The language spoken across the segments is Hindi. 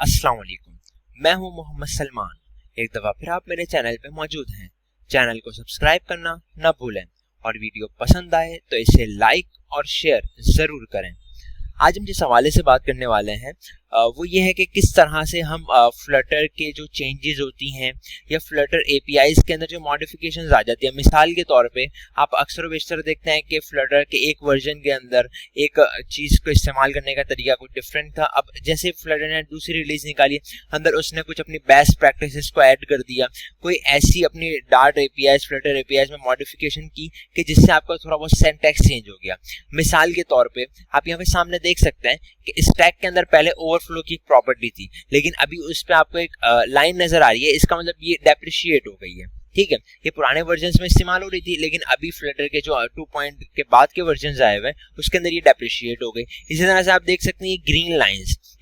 अस्सलाम वालेकुम। मैं हूं मोहम्मद सलमान। एक दफ़ा फिर आप मेरे चैनल पे मौजूद हैं। चैनल को सब्सक्राइब करना ना भूलें और वीडियो पसंद आए तो इसे लाइक और शेयर ज़रूर करें। आज हम जिस हवाले से बात करने वाले हैं वो ये है कि किस तरह से हम फ्लटर के जो चेंजेस होती हैं या फ्लटर एपीआईज के अंदर जो मॉडिफिकेशंस आ जाती है। मिसाल के तौर पे आप अक्सर बेशतर देखते हैं कि फ्लटर के एक वर्जन के अंदर एक चीज़ को इस्तेमाल करने का तरीका कुछ डिफरेंट था। अब जैसे फ्लटर ने दूसरी रिलीज निकाली, अंदर उसने कुछ अपनी बेस्ट प्रैक्टिसेस को ऐड कर दिया, कोई ऐसी अपनी डार्ट एपीआईज फ्लटर एपीआईज में मॉडिफिकेशन की कि जिससे आपका थोड़ा बहुत सिंटैक्स चेंज हो गया। मिसाल के तौर पे आप यहाँ पे सामने देख सकते हैं कि स्टैक के अंदर पहले ओवरफ्लो की प्रॉपर्टी थी, लेकिन अभी उस पे आपको एक लाइन नजर आ रही है। इसका मतलब ये डेप्रिशिएट हो गई है। ठीक है, ये पुराने वर्जन्स में इस्तेमाल हो रही थी, लेकिन अभी फ्लटर के जो 2 पॉइंट के बाद के वर्जन्स आए हुए हैं उसके अंदर ये डेप्रिशिएट हो गई। इसी तरह से आप देख सकते हैं ये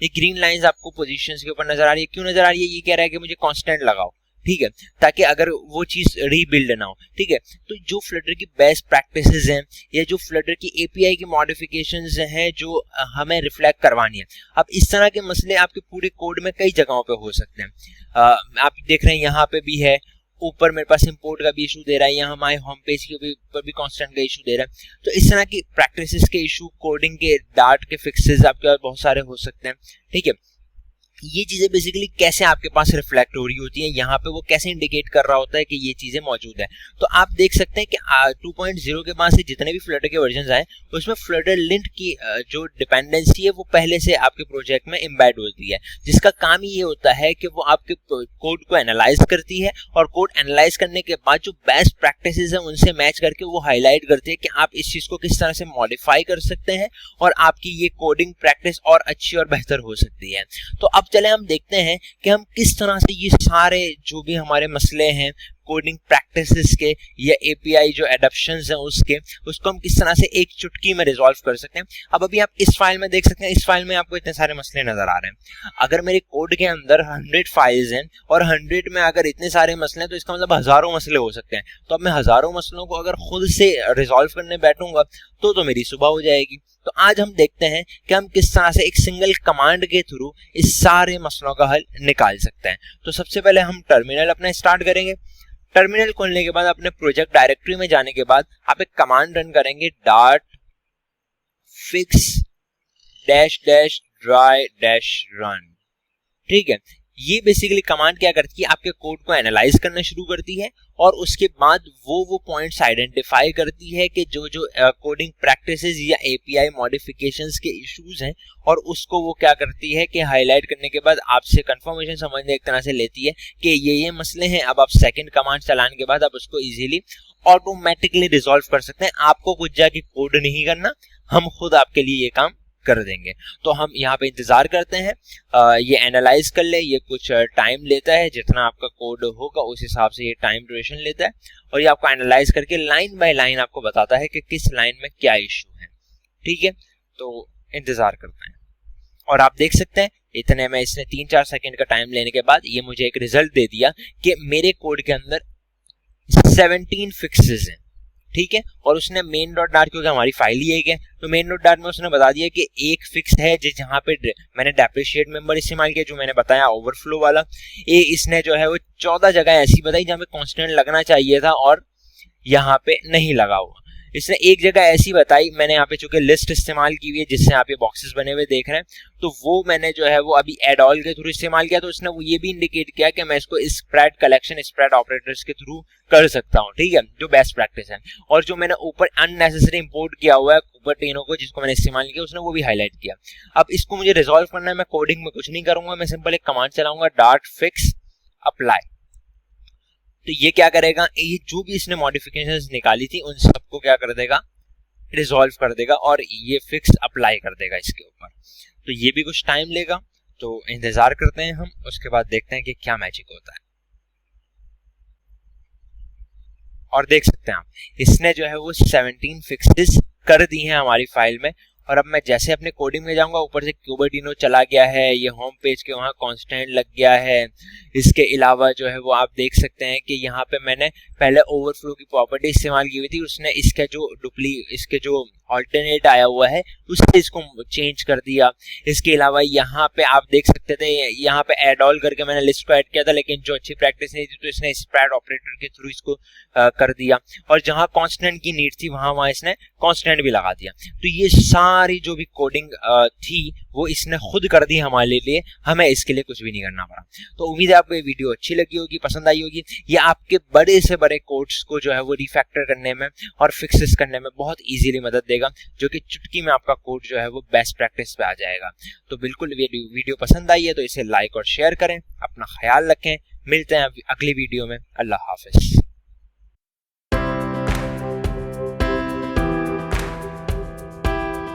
ग्रीन लाइंस आपको पोजीशंस के ऊपर नजर आ रही है। क्यों नजर आ रही है? ये कह रहा है कि मुझे कांस्टेंट लगाओ, ठीक है, ताकि अगर वो चीज रीबिल्ड ना हो। ठीक है, तो जो फ्लटर की बेस्ट प्रैक्टिसेस हैं या जो फ्लटर की एपीआई की मॉडिफिकेशंस हैं जो हमें रिफ्लेक्ट करवानी है, अब इस तरह के मसले आपके पूरे कोड में कई जगहों पे हो सकते हैं। आप देख रहे हैं यहाँ पे भी है, ऊपर मेरे पास इंपोर्ट का भी इशू दे रहा है, यहाँ हमारे होम पेज के ऊपर भी कांस्टेंट का इशू दे रहा है। तो इस तरह की प्रैक्टिसेस के इशू, कोडिंग के डार्ट के फिक्सेस आपके पास बहुत सारे हो सकते हैं। ठीक है, ये चीजें बेसिकली कैसे आपके पास रिफ्लेक्ट हो रही होती हैं, यहाँ पे वो कैसे इंडिकेट कर रहा होता है कि ये चीजें मौजूद है। तो आप देख सकते हैं कि 2.0 के बाद से जितने भी फ्लटर के वर्जन आए उसमें फ्लटर लिंट की जो डिपेंडेंसी है वो पहले से आपके प्रोजेक्ट में एम्बेड होती है, जिसका काम ये होता है कि वो आपके कोड को एनालाइज करती है और कोड एनालाइज करने के बाद जो बेस्ट प्रैक्टिसेस है उनसे मैच करके वो हाईलाइट करती है कि आप इस चीज को किस तरह से मॉडिफाई कर सकते हैं और आपकी ये कोडिंग प्रैक्टिस और अच्छी और बेहतर हो सकती है। तो अब चले हम देखते हैं कि हम किस तरह से ये सारे जो भी हमारे मसले हैं कोडिंग प्रैक्टिसेस के या एपीआई जो एडॉप्शंस हैं उसको हम किस तरह से एक चुटकी में रिजॉल्व कर सकते हैं। अब अभी आप इस फाइल में देख सकते हैं, इस फाइल में आपको इतने सारे मसले नजर आ रहे हैं। अगर मेरे कोड के अंदर 100 फाइल्स हैं और 100 में अगर इतने सारे मसले हैं तो इसका मतलब हजारों मसले हो सकते हैं। तो अब मैं हजारों मसलों को अगर खुद से रिजॉल्व करने बैठूंगा तो मेरी सुबह हो जाएगी। तो आज हम देखते हैं कि हम किस तरह से एक सिंगल कमांड के थ्रू इस सारे मसलों का हल निकाल सकते हैं। तो सबसे पहले हम टर्मिनल अपना स्टार्ट करेंगे। टर्मिनल खोलने के बाद अपने प्रोजेक्ट डायरेक्टरी में जाने के बाद आप एक कमांड रन करेंगे, dot fix dash dash dry dash run. ठीक है, ये बेसिकली कमांड क्या करती है, आपके कोड को एनालाइज करना शुरू करती है और उसके बाद वो पॉइंट्स आइडेंटिफाई करती है कि जो कोडिंग प्रैक्टिसेस या एपीआई मॉडिफिकेशंस के इश्यूज हैं, और उसको वो क्या करती है कि हाईलाइट करने के बाद आपसे कंफर्मेशन समझने एक तरह से लेती है कि ये मसले हैं। अब आप सेकंड कमांड चलाने के बाद आप उसको इजीली ऑटोमेटिकली रिजॉल्व कर सकते हैं। आपको कुछ जाके कोड नहीं करना, हम खुद आपके लिए ये काम कर देंगे। तो हम यहाँ पे इंतजार करते हैं, ये एनालाइज कर ले। ये कुछ टाइम लेता है, जितना आपका कोड होगा उस हिसाब से ये टाइम ड्यूरेशन लेता है, और ये आपको एनालाइज करके लाइन बाय लाइन आपको बताता है कि किस लाइन में क्या इश्यू है। ठीक है, तो इंतजार करते हैं और आप देख सकते हैं इतने में इसने 3-4 सेकंड का टाइम लेने के बाद ये मुझे एक रिजल्ट दे दिया कि मेरे कोड के अंदर 17 फिक्सेस हैं। ठीक है, और उसने मेन डॉट डार्ट, क्योंकि हमारी फाइल ही एक है तो मेन डॉट डार्ट में उसने बता दिया कि एक फिक्स है जहाँ पे मैंने डेप्रिशिएट मेंबर इस्तेमाल किया, जो मैंने बताया ओवरफ्लो वाला। इसने जो है वो 14 जगह ऐसी बताई जहाँ पे कांस्टेंट लगना चाहिए था और यहाँ पे नहीं लगा हुआ। इसने एक जगह ऐसी बताई, मैंने यहाँ पे चूंकि लिस्ट इस्तेमाल की हुई है जिससे आप ये बॉक्सेस बने हुए देख रहे हैं, तो वो मैंने जो है वो अभी एड ऑल के थ्रू इस्तेमाल किया। तो इसने वो ये भी इंडिकेट किया कि मैं इसको स्प्रेड कलेक्शन, स्प्रेड ऑपरेटर्स के थ्रू कर सकता हूँ। ठीक है, जो बेस्ट प्रैक्टिस है। और जो मैंने ऊपर अननेसेसरी इंपोर्ट किया हुआ है ऊपर तीनों को, जिसको मैंने इस्तेमाल किया, उसने वो भी हाईलाइट किया। अब इसको मुझे रिजॉल्व करना है, मैं कोडिंग में कुछ नहीं करूंगा, मैं सिंपल एक कमांड चलाऊंगा, डॉट फिक्स अप्लाई। तो ये क्या करेगा, ये जो भी इसने मॉडिफिकेशंस निकाली थी उन सबको क्या कर देगा, रिजॉल्व कर देगा और ये फिक्स अप्लाई कर देगा इसके ऊपर। तो ये भी कुछ टाइम लेगा, तो इंतजार करते हैं हम, उसके बाद देखते हैं कि क्या मैजिक होता है। और देख सकते हैं आप, इसने जो है वो 17 फिक्सेस कर दी हैं हमारी फाइल में। और अब मैं जैसे अपने कोडिंग में जाऊंगा, ऊपर से क्यूबरटीनो चला गया है, ये होम पेज के वहाँ कांस्टेंट लग गया है। इसके अलावा जो है वो आप देख सकते हैं कि यहाँ पे मैंने पहले ओवरफ्लो की प्रॉपर्टी इस्तेमाल की हुई थी, उसने इसके जो ऑल्टरनेट आया हुआ है उससे इसको चेंज कर दिया। इसके अलावा यहाँ पे आप देख सकते थे, यहाँ पे ऐड ऑल करके मैंने लिस्ट को ऐड किया था, लेकिन जो अच्छी प्रैक्टिस नहीं थी तो इसने स्प्रेड ऑपरेटर के थ्रू इसको कर दिया, और जहाँ कांस्टेंट की नीड थी वहां इसने कांस्टेंट भी लगा दिया। तो ये सारी जो भी कोडिंग थी वो इसने खुद कर दी हमारे लिए, हमें इसके लिए कुछ भी नहीं करना पड़ा। तो उम्मीद है आपको ये वीडियो अच्छी लगी होगी, पसंद आई होगी। ये आपके बड़े से बड़े कोड्स को जो है वो रिफैक्टर करने में और फिक्सेस करने में बहुत इजीली मदद देगा, जो कि चुटकी में आपका कोड जो है वो बेस्ट प्रैक्टिस पे आ जाएगा। तो बिल्कुल वीडियो पसंद आई है तो इसे लाइक और शेयर करें, अपना ख्याल रखें, मिलते हैं अगली वीडियो में। अल्लाह हाफिज।